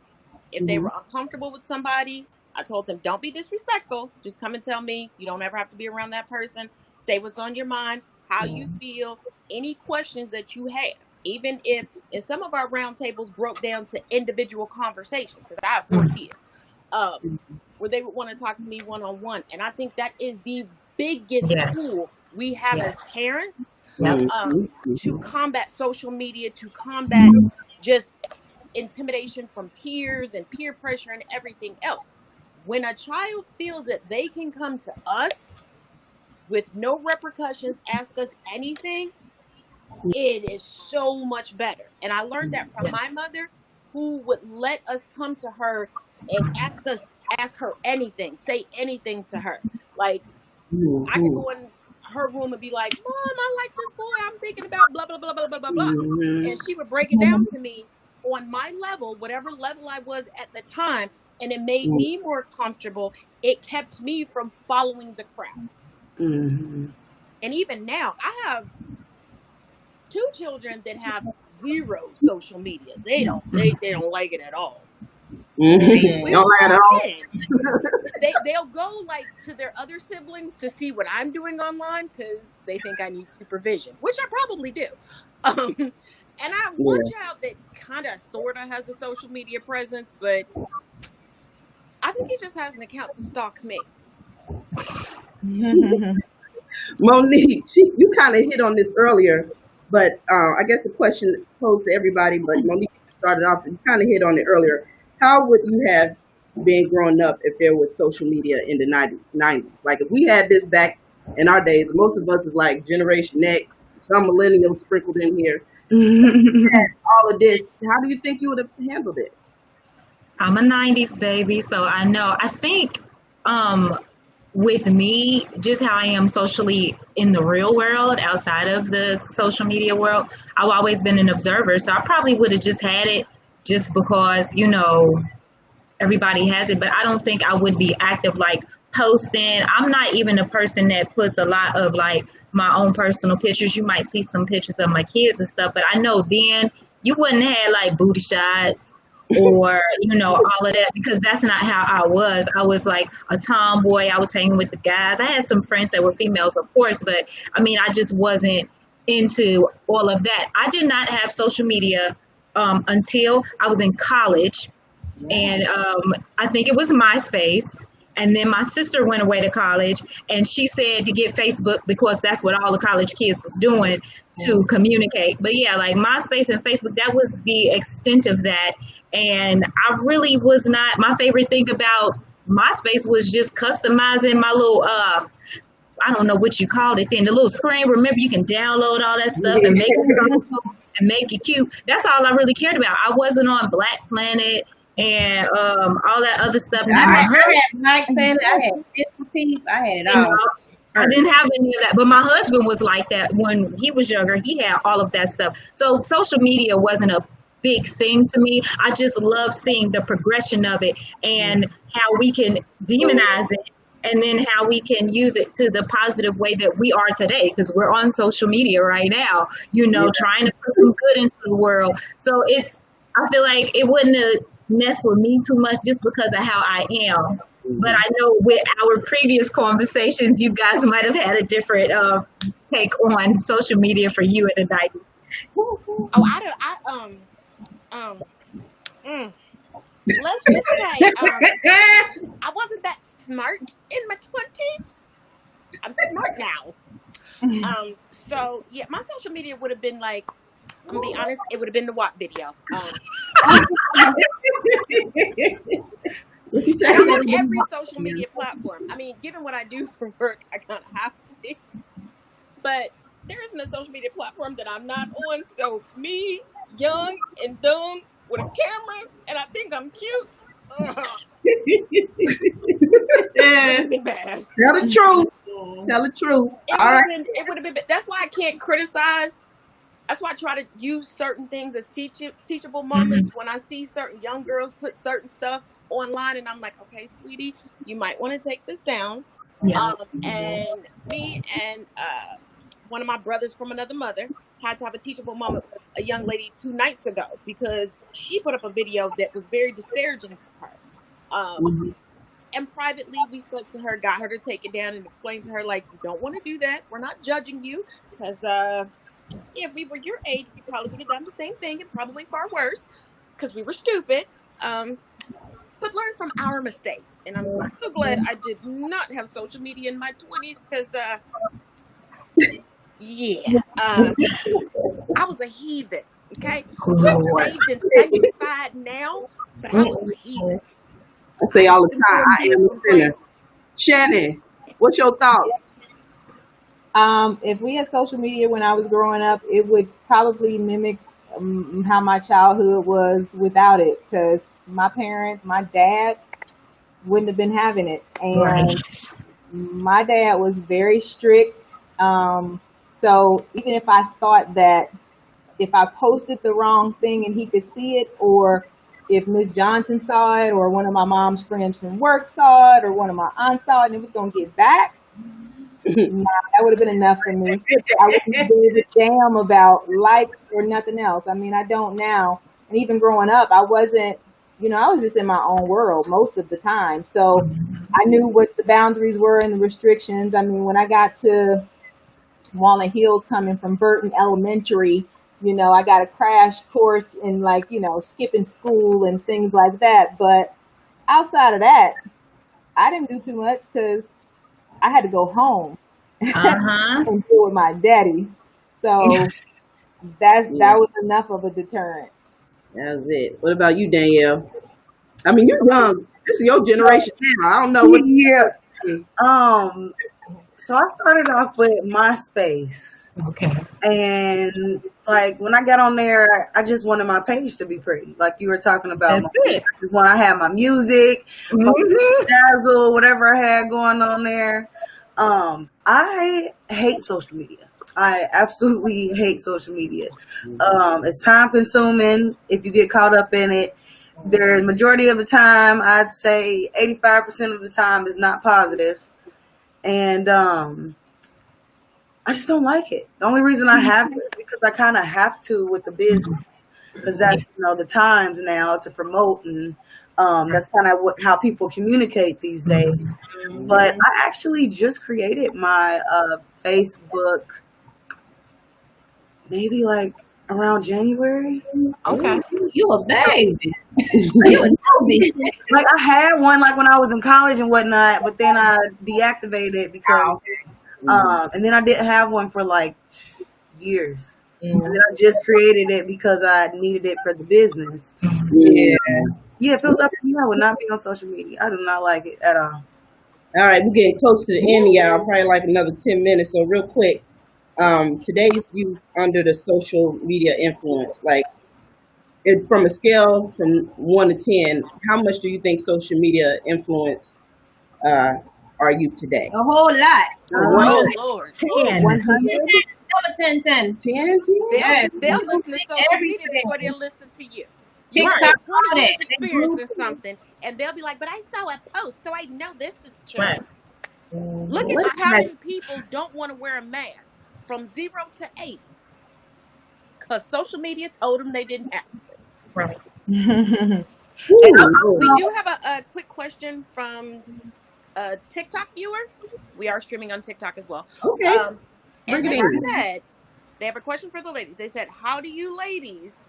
If they were uncomfortable with somebody, I told them, don't be disrespectful. Just come and tell me. You don't ever have to be around that person. Say what's on your mind, how you feel, any questions that you have. Even if in some of our round tables broke down to individual conversations, because I have 4 kids, where they would want to talk to me one-on-one. And I think that is the biggest tool we have as parents to combat social media, to combat just intimidation from peers and peer pressure and everything else. When a child feels that they can come to us with no repercussions, ask us anything, it is so much better. And I learned that from my mother, who would let us come to her and ask her anything, say anything to her. Like, I could go in her room and be like, Mom, I like this boy, I'm thinking about blah, blah, blah, blah, blah, blah, blah. And she would break it down to me on my level, whatever level I was at the time, and it made me more comfortable. It kept me from following the crowd. And even now, I have 2 children that have 0 social media. They don't like it at all. Don't like it at all. They'll go like to their other siblings to see what I'm doing online because they think I need supervision, which I probably do. And I have one child that kind of sort of has a social media presence, but I think he just has an account to stalk me. Monique, you kind of hit on this earlier, but I guess the question posed to everybody, but Monique started off, you kind of hit on it earlier. How would you have been growing up if there was social media in the 90s? Like if we had this back in our days, most of us is like Generation X, some millennials sprinkled in here. All of this, how do you think you would have handled it? I'm a 90s baby, so I know. I think with me, just how I am socially in the real world, outside of the social media world, I've always been an observer. So I probably would have just had it just because, everybody has it. But I don't think I would be active, like posting. I'm not even a person that puts a lot of like my own personal pictures. You might see some pictures of my kids and stuff, but I know then you wouldn't have like booty shots or, all of that, because that's not how I was. I was like a tomboy. I was hanging with the guys. I had some friends that were females, of course, but I just wasn't into all of that. I did not have social media until I was in college. And I think it was MySpace. And then my sister went away to college, and she said to get Facebook because that's what all the college kids was doing to communicate. But yeah, like MySpace and Facebook, that was the extent of that. And I really was not, my favorite thing about MySpace was just customizing my little, I don't know what you called it then, the little screen. Remember, you can download all that stuff and make it colorful and make it cute. That's all I really cared about. I wasn't on Black Planet and all that other stuff. I had Black Planet, I had Fifty Peep, I had it all. I didn't have any of that, but my husband was like that when he was younger. He had all of that stuff. So social media wasn't a big thing to me. I just love seeing the progression of it and how we can demonize it and then how we can use it to the positive way that we are today, because we're on social media right now, you know, trying to put some good into the world. So I feel like it wouldn't have messed with me too much just because of how I am. But I know with our previous conversations, you guys might have had a different take on social media for you in the 90s. Let's just say I wasn't that smart in my 20s. I'm smart now. So yeah, my social media would have been like, I'm gonna be honest, it would have been the WAP video. I'm on every social media platform. I mean, given what I do for work, I kind of have to be. But there isn't a social media platform that I'm not on. So me, young and dumb, with a camera, and I think I'm cute. Tell the truth. Tell the truth. It would have been. That's why I can't criticize. That's why I try to use certain things as teachable moments. When I see certain young girls put certain stuff online, and I'm like, okay, sweetie, you might want to take this down. And me and one of my brothers from another mother had to have a teachable moment with a young lady 2 nights ago because she put up a video that was very disparaging to her. And privately, we spoke to her, got her to take it down and explained to her, like, you don't want to do that. We're not judging you because if we were your age, we probably would have done the same thing and probably far worse because we were stupid. But learn from our mistakes. And I'm so glad I did not have social media in my 20s because, I was a heathen, okay? Just saved and sanctified now, but I was a heathen. I say all the time, I am a sinner. Shannon, what's your thoughts? If we had social media when I was growing up, it would probably mimic how my childhood was without it, because my parents, my dad wouldn't have been having it. And my dad was very strict. So even if I thought that if I posted the wrong thing and he could see it, or if Miss Johnson saw it, or one of my mom's friends from work saw it, or one of my aunts saw it and it was going to get back, nah, that would have been enough for me. I wouldn't give a damn about likes or nothing else. I mean, I don't now. And even growing up, I wasn't, I was just in my own world most of the time. So I knew what the boundaries were and the restrictions. I mean, when I got to Walnut Hills coming from Burton Elementary, I got a crash course in skipping school and things like that. But outside of that, I didn't do too much because I had to go home and deal with my daddy. So that was enough of a deterrent. That was it. What about you, Danielle? I mean, you're young. This is your generation now. I don't know what. So I started off with MySpace. Okay. And when I got on there, I just wanted my page to be pretty. Like you were talking about. That's it. I just want to have my music, my dazzle, whatever I had going on there. I hate social media. I absolutely hate social media. It's time consuming if you get caught up in it. The majority of the time, I'd say 85% of the time is not positive. And I just don't like it. The only reason I have it is because I kind of have to with the business, because that's the times now to promote, and that's kind of how people communicate these days. But I actually just created my Facebook maybe around January. Okay. You a baby. Like I had one like when I was in college and whatnot, but then I deactivated it because and then I didn't have one for like years. And then I just created it because I needed it for the business. Yeah, if it was up to me, I would not be on social media. I do not like it at all. All right, we're getting close to the end, y'all. Probably like another 10 minutes. So real quick, today's youth under the social media influence, like from a scale from 1 to 10, how much do you think social media influence are you today? A whole lot. Oh, Lord. 10. 10. 10. 10? Yes. They'll listen to social media before they'll listen to you. TikTok, Right. all One that. is experiencing something, and they'll be like, but I saw a post, so I know this is true. Right. Look at how many people don't want to wear a mask from 0 to 80 because social media told them they didn't have to. Right. We do have a quick question from a TikTok viewer. We are streaming on TikTok as well. Okay. And they said, they have a question for the ladies. They said, how do you ladies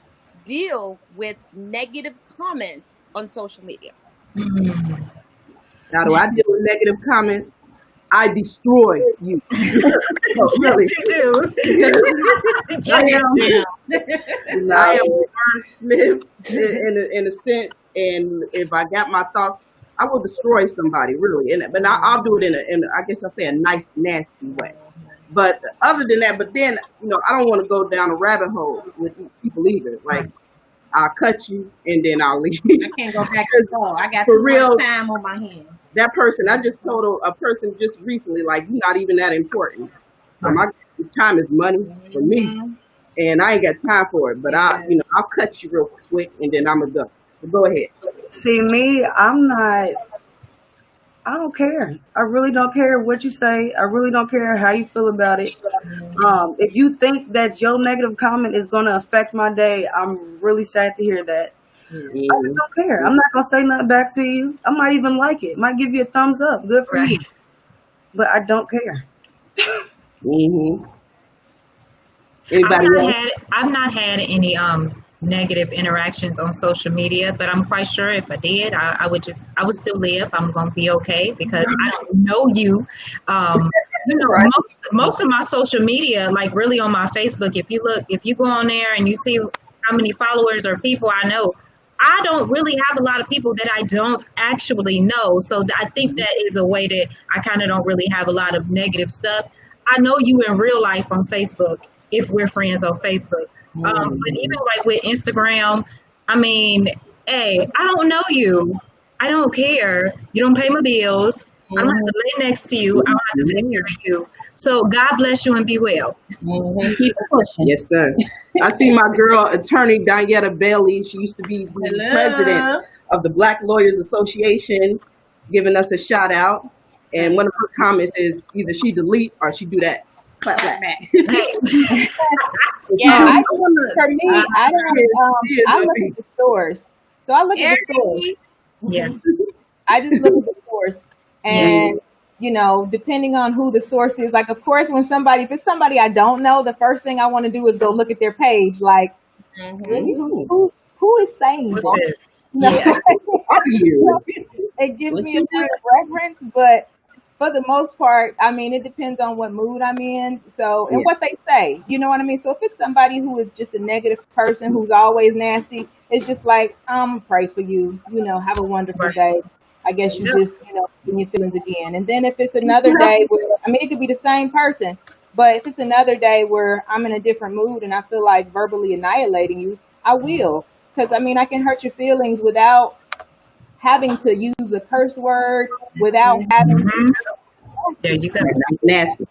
deal with negative comments on social media? How do I deal with negative comments? I destroy you. No, really. You do. I am wordsmith in a sense, and if I got my thoughts, I will destroy somebody, really. But I'll do it in I guess I'll say a nice, nasty way. But other than that, but then, I don't want to go down a rabbit hole with these people either. Like, I'll cut you and then I'll leave. I can't go back to school. I got For too real, much time on my hands. That person, I just told a person just recently, like, you're not even that important. My time is money for me, and I ain't got time for it. But I'll cut you real quick, and then I'm done. So go ahead. See, me, I don't care. I really don't care what you say. I really don't care how you feel about it. If you think that your negative comment is going to affect my day, I'm really sad to hear that. I just don't care. I'm not going to say nothing back to you. I might even like it. Might give you a thumbs up. Good for you. But I don't care. Anybody else? I've not had any negative interactions on social media, but I'm quite sure if I did, I would still live. I'm going to be okay because I don't know you. Most of my social media, like really on my Facebook, if you go on there and you see how many followers or people I know, I don't really have a lot of people that I don't actually know. So I think that is a way that I kind of don't really have a lot of negative stuff. I know you in real life on Facebook if we're friends on Facebook. But even like with Instagram, I mean, hey, I don't know you. I don't care. You don't pay my bills. I don't have to lay next to you. I don't have to take care of you. So God bless you and be well. Keep pushing. Yes, sir. I see my girl, attorney Diana Bailey. She used to be the president of the Black Lawyers Association, giving us a shout out. And one of her comments is either she delete or she do that. Clap back. Yeah, for me, I look at the source. So I look at the source. Yeah. I just look at the source. And, depending on who the source is, like, of course, if it's somebody I don't know, the first thing I want to do is go look at their page. Like, who is saying this? It gives me a bit of reverence, but for the most part, I mean, it depends on what mood I'm in. So, and what they say, you know what I mean? So if it's somebody who is just a negative person who's always nasty, it's just like, pray for you, have a wonderful day. I guess you just, in your feelings again. And then if it's another day where, it could be the same person, but if it's another day where I'm in a different mood and I feel like verbally annihilating you, I will. Because, I can hurt your feelings without having to use a curse word, without having to. There you go. Nasty.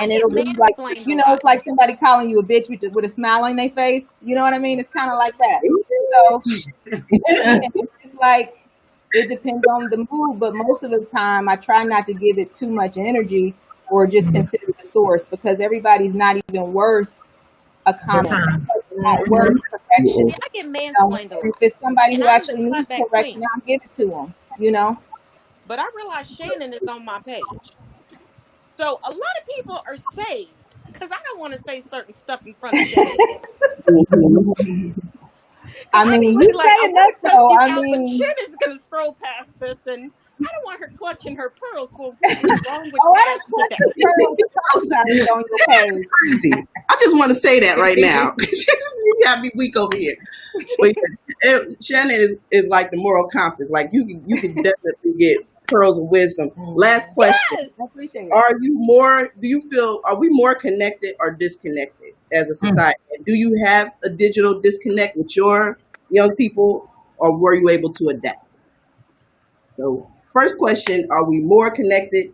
And it'll be like, it's like somebody calling you a bitch with a smile on their face. You know what I mean? It's kind of like that. So it's like, it depends on the mood, but most of the time I try not to give it too much energy or just consider the source, because everybody's not even worth a comment. Not worth perfection. I get mansplained. If it's somebody who actually needs correction, I'll give it to them, But I realize Shannon is on my page. So a lot of people are saved because I don't want to say certain stuff in front of Shannon. I mean, you Like, I saying want that, to cuss so you I out, but mean, Shin is going to scroll past this, and I don't want her clutching her pearls. Well, what is wrong with oh, I Taz don't today? clutch the pearls on your page. Crazy. I just want to say that right now. You got me weak over here. But Shannon is like the moral compass. Like you can definitely get pearls of wisdom. Last question. Yes, I appreciate it. Are we more connected or disconnected as a society? And do you have a digital disconnect with your young people, or were you able to adapt? So first question, are we more connected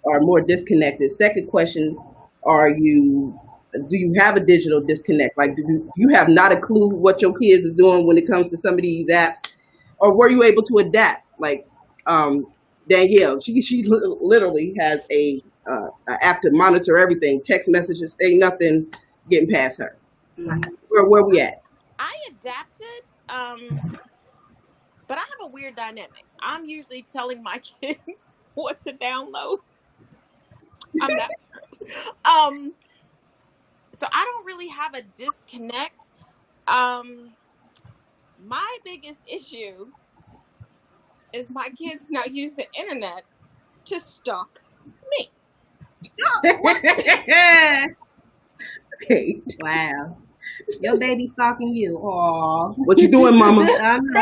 or more disconnected? Second question, do you have a digital disconnect? Like, do you have not a clue what your kids is doing when it comes to some of these apps, or were you able to adapt? Like Danielle, she literally has a app to monitor everything, text messages, ain't nothing getting past her. Where we at? I adapted, but I have a weird dynamic. I'm usually telling my kids what to download. I'm that parent. So I don't really have a disconnect. My biggest issue is my kids now use the internet to stalk me. Okay. Wow. Your baby stalking you. Aw. What you doing, mama? They do. And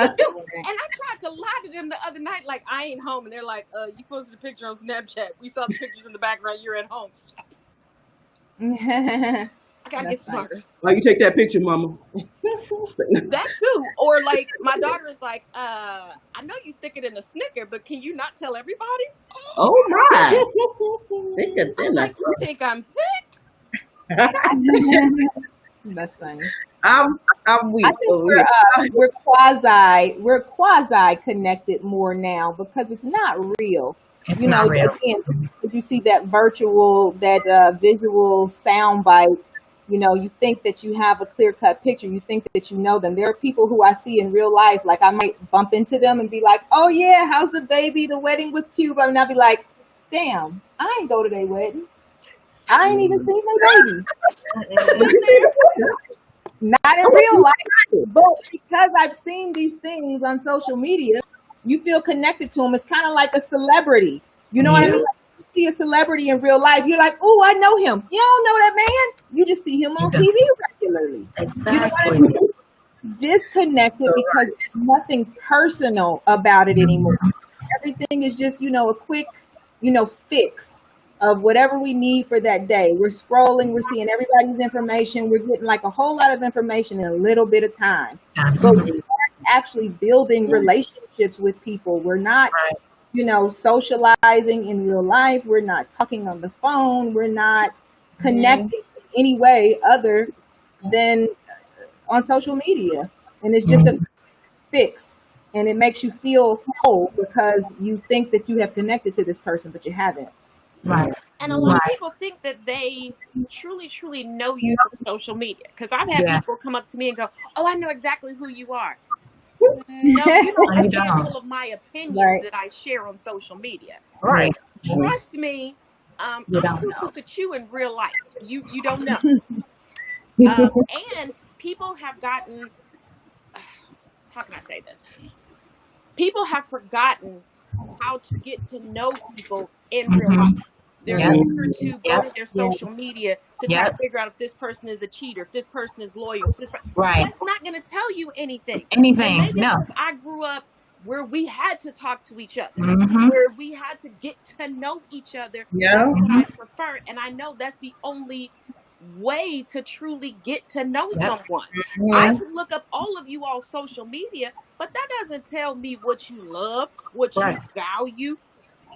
I tried to lie to them the other night, like, I ain't home. And they're like, you posted a picture on Snapchat. We saw the pictures in the background. You're at home. I gotta get smarter. Why you take that picture, mama? That too. Or like, my daughter is like, I know you thicker than a Snicker, but can you not tell everybody? Oh my. I'm like, you think I'm thick? That's funny. I'm weak. I think we're quasi connected more now because it's not real. It's not real. Again, if you see that visual sound bite, you think that you have a clear-cut picture. You think that you know them. There are people who I see in real life, like I might bump into them and be like, oh yeah, how's the baby? The wedding was cute. And I'll be like, damn, I ain't go to their wedding. I ain't even seen their baby. Not in real life, but because I've seen these things on social media, you feel connected to them. It's kind of like a celebrity. You know what I mean? Like, you see a celebrity in real life, you're like, oh, I know him. You don't know that man. You just see him on TV regularly. Exactly. You know what I mean? Disconnected because there's nothing personal about it anymore. Everything is just, a quick, fix of whatever we need for that day. We're scrolling, we're seeing everybody's information. We're getting like a whole lot of information in a little bit of time. But we aren't actually building relationships with people. We're not, socializing in real life. We're not talking on the phone. We're not connecting in any way other than on social media. And it's just a fix. And it makes you feel whole because you think that you have connected to this person, but you haven't. Right. And a lot of people think that they truly, truly know you from social media. Because I've had people come up to me and go, oh, I know exactly who you are. No, you don't have all of my opinions that I share on social media. Right. Trust me, I don't look at you in real life. You don't know. And people have gotten, how can I say this? People have forgotten how to get to know people in real life. They're eager to go to their social media to try to figure out if this person is a cheater, if this person is loyal. If this That's not going to tell you anything. No. I grew up where we had to talk to each other, where we had to get to know each other. That's what I prefer. And I know that's the only way to truly get to know someone. I can look up all of you on social media, but that doesn't tell me what you love, what you value,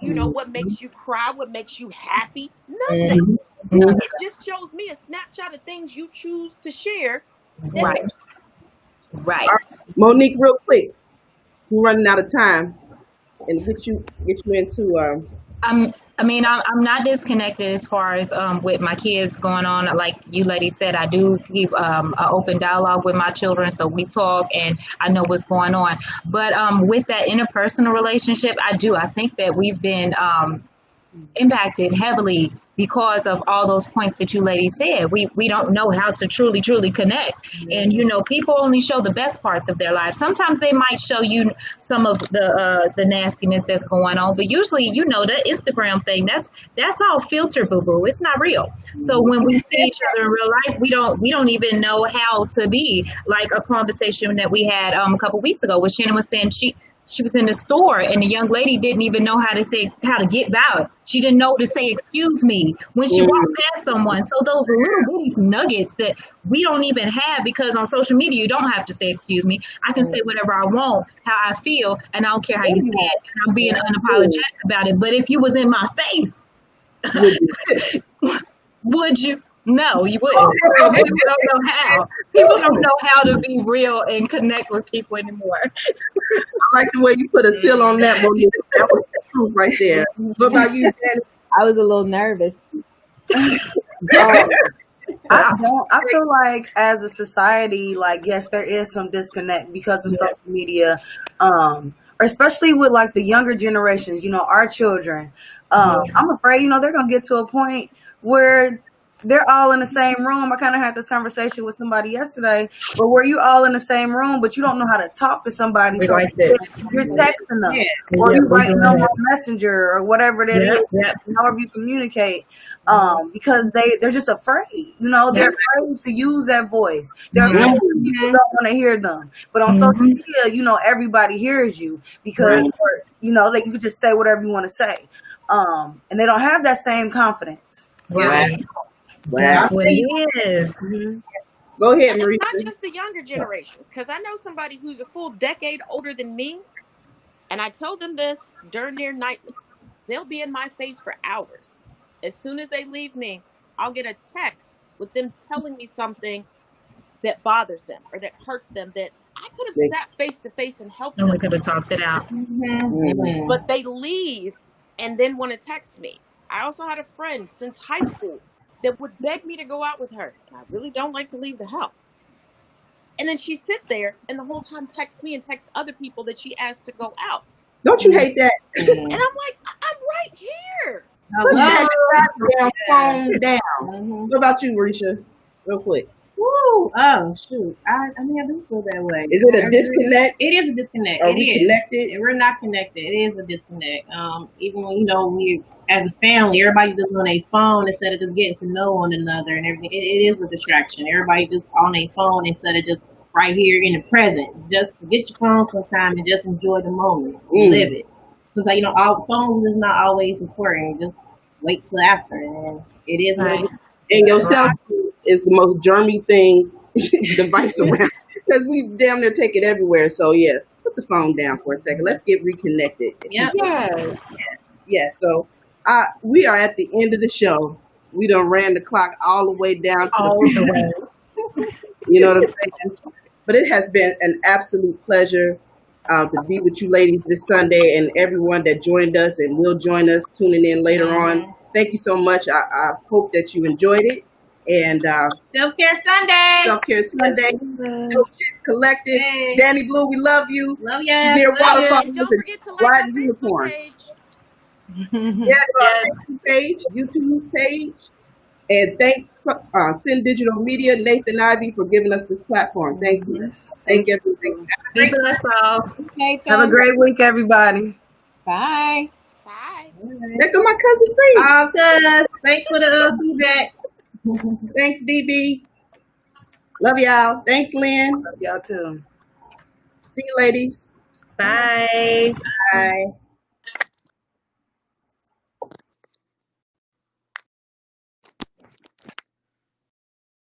what makes you cry, what makes you happy. Nothing. It just shows me a snapshot of things you choose to share. Right. Monique, real quick, we're running out of time, and get you into I'm not disconnected as far as with my kids going on. Like you ladies said, I do keep an open dialogue with my children, so we talk and I know what's going on. But with that interpersonal relationship, I think that we've been impacted heavily because of all those points that you ladies said. We don't know how to truly connect. And people only show the best parts of their lives. Sometimes they might show you some of the nastiness that's going on, but usually the Instagram thing, that's all filter, boo boo. It's not real. So when we see each other in real life, we don't even know how to be. Like a conversation that we had a couple weeks ago where Shannon was saying she was in the store and the young lady didn't even know how to get by. She didn't know to say excuse me when she walked past someone. So those little bitty nuggets that we don't even have, because on social media you don't have to say excuse me. I can say whatever I want, how I feel, and I don't care how you say it. And I'm being unapologetic about it. But if you was in my face, would you? No, you wouldn't. People don't know how. People don't know how to be real and connect with people anymore. I like the way you put a seal on that one. That was the truth right there. What about you, Danny? I was a little nervous. I feel like as a society, like, yes, there is some disconnect because of social media, especially with like the younger generations, our children. I'm afraid, they're going to get to a point where they're all in the same room. I kind of had this conversation with somebody yesterday, but where you all in the same room, but you don't know how to talk to somebody. So like this. You're texting them, or you writing them on Messenger or whatever that is, however you communicate. Because they're just afraid. They're afraid to use that voice. They're afraid people don't want to hear them. But on social media, everybody hears you because like you can just say whatever you want to say. And they don't have that same confidence. Right. That's what it is. Go ahead, Marie. Not just the younger generation, because I know somebody who's a full decade older than me, and I told them this during their nightly. They'll be in my face for hours. As soon as they leave me, I'll get a text with them telling me something that bothers them or that hurts them that I could have sat face to face and helped them. We could have talked it out. But they leave and then want to text me. I also had a friend since high school that would beg me to go out with her. And I really don't like to leave the house. And then she'd sit there and the whole time text me and text other people that she asked to go out. Don't you hate that? And I'm like, I'm right here. Put that phone down. What about you, Marisha? Real quick. Woo! Oh shoot! I mean, I do feel that way. Is it a disconnect? It is a disconnect. Are we connected? We're not connected. It is a disconnect. Even when we as a family, everybody just on their phone instead of just getting to know one another and everything. It is a distraction. Everybody just on their phone instead of just right here in the present. Just get your phone sometime and just enjoy the moment. Live it. So all phones is not always important. Just wait till after, and it is what it is. And your cell phone is the most germy thing device around because we damn near take it everywhere. So put the phone down for a second. Let's get reconnected. So we are at the end of the show. We done ran the clock all the way down to the way. You know what I'm saying? But it has been an absolute pleasure to be with you ladies this Sunday, and everyone that joined us and will join us tuning in later on. Thank you so much. I hope that you enjoyed it. And Self-Care Sunday. Self-Care Sunday. Dope Chycks Collective. Hey. Danny Blue, we love you. Love you. And don't forget to like our Facebook page. Facebook page, YouTube page. And thanks, CIN-DIGITAL MEDIA, Nathan Ivy, for giving us this platform. Thank you. Thank you, everyone. Be blessed, all. Okay, Have a great week, everybody. Bye. Bye. There go my cousin Free. Oh, cuz. Thanks for the feedback. Thanks, DB. Love y'all. Thanks, Lynn. Love y'all too. See you, ladies. Bye. Bye.